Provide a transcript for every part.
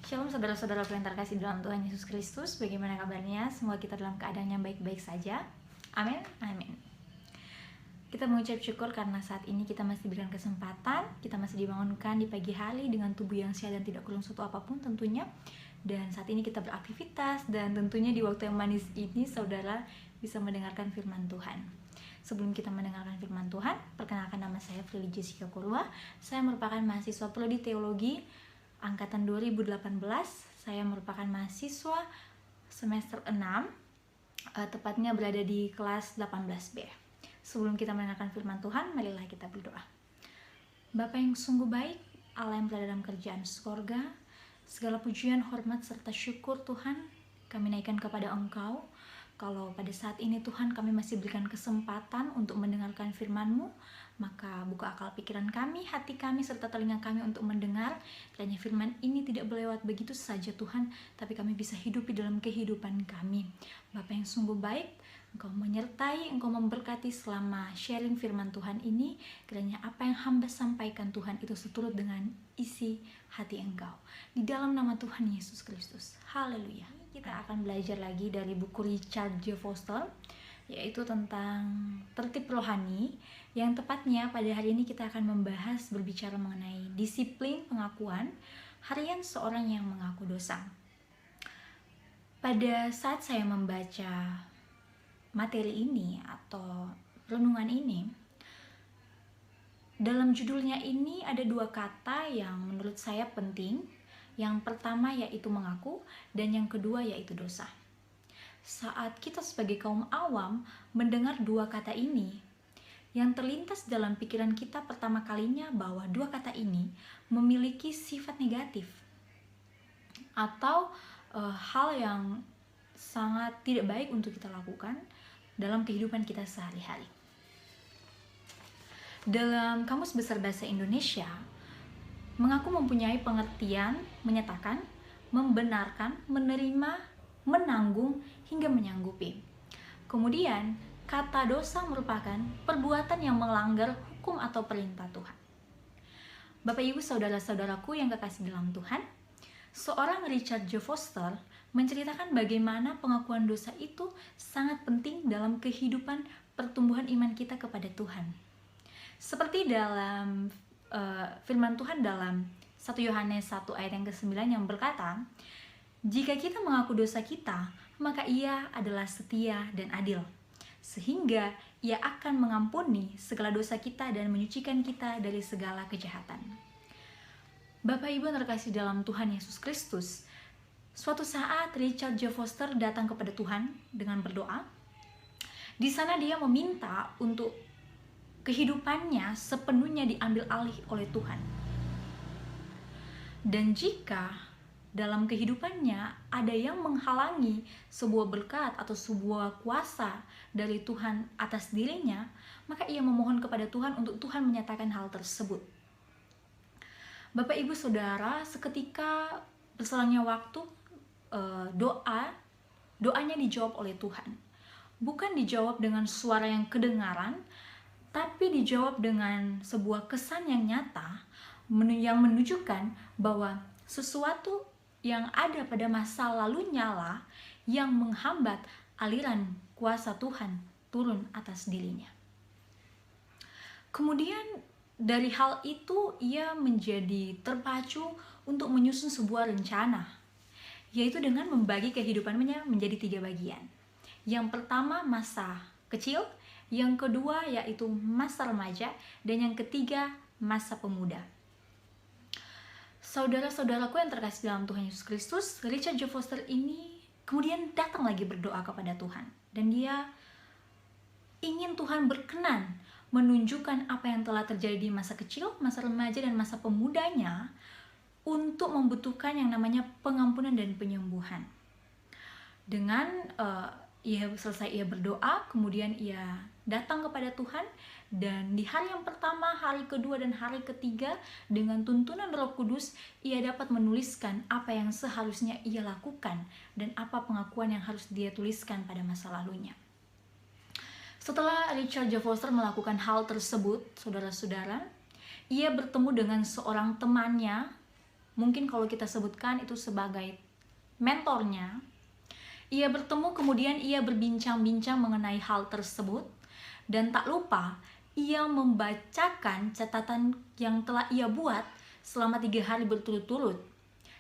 Shalom saudara-saudaraku yang terkasih dalam Tuhan Yesus Kristus. Bagaimana kabarnya? Semoga kita dalam keadaan yang baik-baik saja. Amin, amin. Kita mengucap syukur karena saat ini kita masih diberikan kesempatan, kita masih dibangunkan di pagi hari dengan tubuh yang sehat dan tidak kurang suatu apapun tentunya. Dan saat ini kita beraktivitas dan tentunya di waktu yang manis ini saudara bisa mendengarkan firman Tuhan. Sebelum kita mendengarkan firman Tuhan, perkenalkan nama saya Prilly Jessica Kurwa. Saya merupakan mahasiswa Prodi Teologi Angkatan 2018. Saya merupakan mahasiswa semester 6, tepatnya berada di kelas 18B. Sebelum kita mendengarkan firman Tuhan, marilah kita berdoa. Bapa yang sungguh baik, Allah yang berada dalam kerajaan surga, segala pujian, hormat, serta syukur Tuhan kami naikkan kepada Engkau. Kalau pada saat ini Tuhan kami masih berikan kesempatan untuk mendengarkan firman-Mu, maka buka akal pikiran kami, hati kami, serta telinga kami untuk mendengar. Kiranya firman ini tidak berlewat begitu saja Tuhan, tapi kami bisa hidup di dalam kehidupan kami. Bapa yang sungguh baik, Engkau menyertai, Engkau memberkati selama sharing firman Tuhan ini. Kiranya apa yang hamba sampaikan Tuhan itu seturut dengan isi hati Engkau. Di dalam nama Tuhan Yesus Kristus. Haleluya. Kita akan belajar lagi dari buku Richard J. Foster, yaitu tentang tertib rohani, yang tepatnya pada hari ini kita akan membahas berbicara mengenai disiplin pengakuan harian seorang yang mengaku dosa. Pada saat saya membaca materi ini atau renungan ini, dalam judulnya ini ada dua kata yang menurut saya penting. Yang pertama yaitu mengaku, dan yang kedua yaitu dosa. Saat kita sebagai kaum awam mendengar dua kata ini, yang terlintas dalam pikiran kita pertama kalinya bahwa dua kata ini memiliki sifat negatif atau hal yang sangat tidak baik untuk kita lakukan dalam kehidupan kita sehari-hari. Dalam Kamus Besar Bahasa Indonesia, mengaku mempunyai pengertian menyatakan, membenarkan, menerima, menanggung, hingga menyanggupi. Kemudian, kata dosa merupakan perbuatan yang melanggar hukum atau perintah Tuhan. Bapak Ibu saudara-saudaraku yang kekasih dalam Tuhan, seorang Richard J. Foster menceritakan bagaimana pengakuan dosa itu sangat penting dalam kehidupan pertumbuhan iman kita kepada Tuhan. Seperti dalam firman Tuhan dalam 1 Yohanes 1 ayat yang ke-9 yang berkata, jika kita mengaku dosa kita, maka Ia adalah setia dan adil, sehingga Ia akan mengampuni segala dosa kita dan menyucikan kita dari segala kejahatan. Bapak Ibu terkasih dalam Tuhan Yesus Kristus, suatu saat Richard J. Foster datang kepada Tuhan dengan berdoa. Di sana dia meminta untuk kehidupannya sepenuhnya diambil alih oleh Tuhan. Dan jika dalam kehidupannya ada yang menghalangi sebuah berkat atau sebuah kuasa dari Tuhan atas dirinya, maka ia memohon kepada Tuhan untuk Tuhan menyatakan hal tersebut. Bapak Ibu Saudara, seketika berselangnya waktu, doanya dijawab oleh Tuhan. Bukan dijawab dengan suara yang kedengaran, tapi dijawab dengan sebuah kesan yang nyata yang menunjukkan bahwa sesuatu yang ada pada masa lalunya lah yang menghambat aliran kuasa Tuhan turun atas dirinya. Kemudian dari hal itu ia menjadi terpacu untuk menyusun sebuah rencana, yaitu dengan membagi kehidupannya menjadi 3 bagian. Yang pertama masa kecil, yang kedua yaitu masa remaja, dan yang ketiga masa pemuda. Saudara-saudaraku yang terkasih dalam Tuhan Yesus Kristus, Richard J. Foster ini kemudian datang lagi berdoa kepada Tuhan, dan dia ingin Tuhan berkenan menunjukkan apa yang telah terjadi di masa kecil, masa remaja, dan masa pemudanya untuk membutuhkan yang namanya pengampunan dan penyembuhan. Dengan ia berdoa, kemudian ia datang kepada Tuhan, dan di hari yang pertama, hari kedua, dan hari ketiga dengan tuntunan Roh Kudus ia dapat menuliskan apa yang seharusnya ia lakukan dan apa pengakuan yang harus dia tuliskan pada masa lalunya. Setelah Richard J. Foster melakukan hal tersebut, saudara-saudara, ia bertemu dengan seorang temannya mungkin kalau kita sebutkan itu sebagai mentornya. Ia bertemu, kemudian ia berbincang-bincang mengenai hal tersebut, dan tak lupa ia membacakan catatan yang telah ia buat selama 3 hari berturut-turut,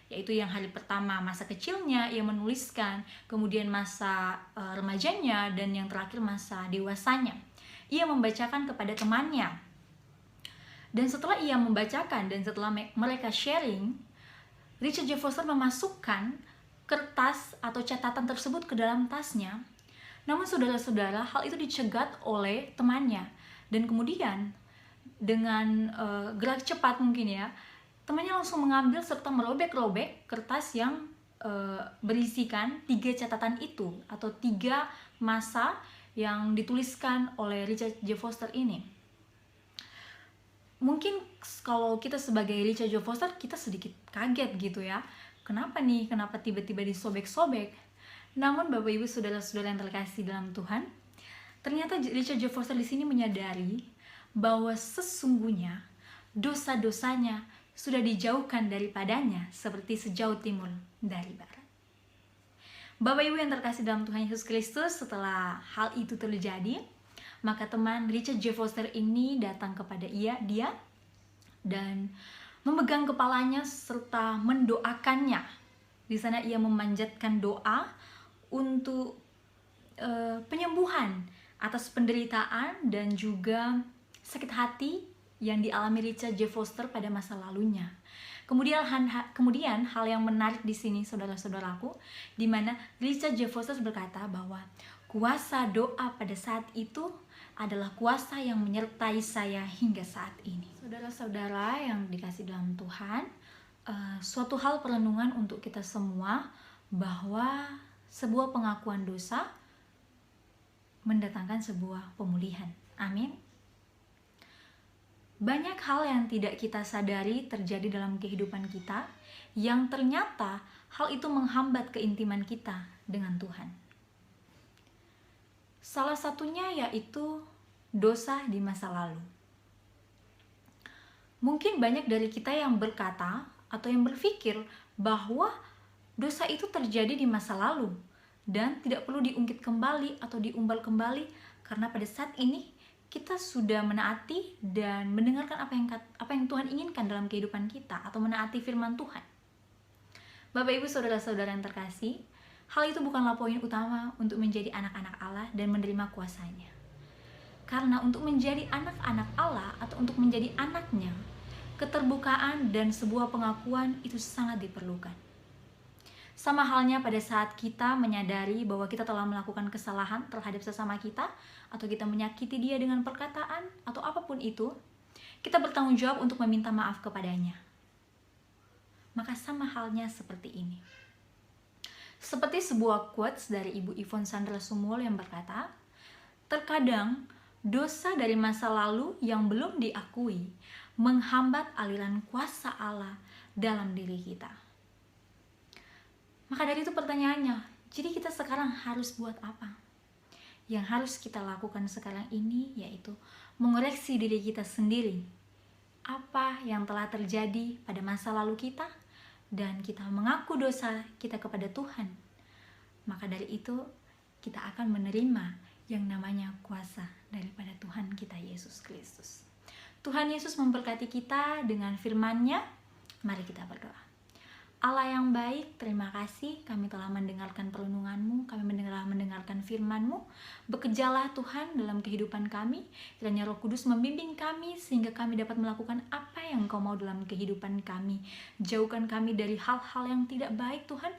yaitu yang hari pertama masa kecilnya ia menuliskan, kemudian masa remajanya, dan yang terakhir masa dewasanya. Ia membacakan kepada temannya. Dan setelah ia membacakan dan setelah mereka sharing, Richard J. Foster memasukkan kertas atau catatan tersebut ke dalam tasnya. Namun saudara-saudara, hal itu dicegat oleh temannya. Dan kemudian dengan gerak cepat mungkin ya, temannya langsung mengambil serta merobek-robek kertas yang berisikan 3 catatan itu atau 3 masa yang dituliskan oleh Richard J. Foster ini. Mungkin kalau kita sebagai Richard J. Foster, kita sedikit kaget gitu ya. Kenapa nih? Kenapa tiba-tiba disobek-sobek? Namun Bapak Ibu saudara-saudara yang terkasih dalam Tuhan, ternyata Richard J. Foster di sini menyadari bahwa sesungguhnya dosa-dosanya sudah dijauhkan daripadanya seperti sejauh timur dari barat. Bapak Ibu yang terkasih dalam Tuhan Yesus Kristus, setelah hal itu terjadi, maka teman Richard J. Foster ini datang kepada dia dan memegang kepalanya serta mendoakannya. Di sana ia memanjatkan doa untuk penyembuhan atas penderitaan dan juga sakit hati yang dialami Richard J. Foster pada masa lalunya. Kemudian hal yang menarik di sini saudara-saudaraku, di mana Richard J. Foster berkata bahwa kuasa doa pada saat itu adalah kuasa yang menyertai saya hingga saat ini. Saudara-saudara yang dikasih dalam Tuhan, suatu hal perenungan untuk kita semua bahwa sebuah pengakuan dosa mendatangkan sebuah pemulihan. Amin. Banyak hal yang tidak kita sadari terjadi dalam kehidupan kita, yang ternyata hal itu menghambat keintiman kita dengan Tuhan. Salah satunya yaitu dosa di masa lalu. Mungkin banyak dari kita yang berkata atau yang berpikir bahwa dosa itu terjadi di masa lalu dan tidak perlu diungkit kembali atau diumbal kembali, karena pada saat ini kita sudah menaati dan mendengarkan apa yang Tuhan inginkan dalam kehidupan kita, atau menaati firman Tuhan. Bapak Ibu saudara-saudara yang terkasih, hal itu bukanlah poin utama untuk menjadi anak-anak Allah dan menerima kuasanya. Karena untuk menjadi anak-anak Allah atau untuk menjadi anaknya, keterbukaan dan sebuah pengakuan itu sangat diperlukan. Sama halnya pada saat kita menyadari bahwa kita telah melakukan kesalahan terhadap sesama kita, atau kita menyakiti dia dengan perkataan atau apapun itu, kita bertanggung jawab untuk meminta maaf kepadanya. Maka sama halnya seperti ini. Seperti sebuah quotes dari Ibu Yvonne Sandra Sumul yang berkata, terkadang dosa dari masa lalu yang belum diakui menghambat aliran kuasa Allah dalam diri kita. Maka dari itu pertanyaannya, jadi kita sekarang harus buat apa? Yang harus kita lakukan sekarang ini yaitu mengoreksi diri kita sendiri. Apa yang telah terjadi pada masa lalu kita, dan kita mengaku dosa kita kepada Tuhan. Maka dari itu kita akan menerima yang namanya kuasa daripada Tuhan kita Yesus Kristus. Tuhan Yesus memberkati kita dengan firman-Nya. Mari kita berdoa. Allah yang baik, terima kasih kami telah mendengarkan perlindungan-Mu, kami mendengarkan firman-Mu. Bekerjalah Tuhan dalam kehidupan kami, kiranya Roh Kudus membimbing kami sehingga kami dapat melakukan apa yang Engkau mau dalam kehidupan kami. Jauhkan kami dari hal-hal yang tidak baik Tuhan,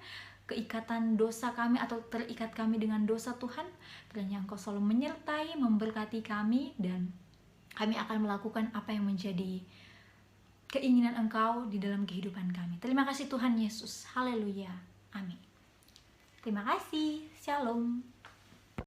keikatan dosa kami atau terikat kami dengan dosa Tuhan. Kiranya Engkau selalu menyertai, memberkati kami, dan kami akan melakukan apa yang menjadi keinginan Engkau di dalam kehidupan kami. Terima kasih Tuhan Yesus. Haleluya. Amin. Terima kasih. Shalom.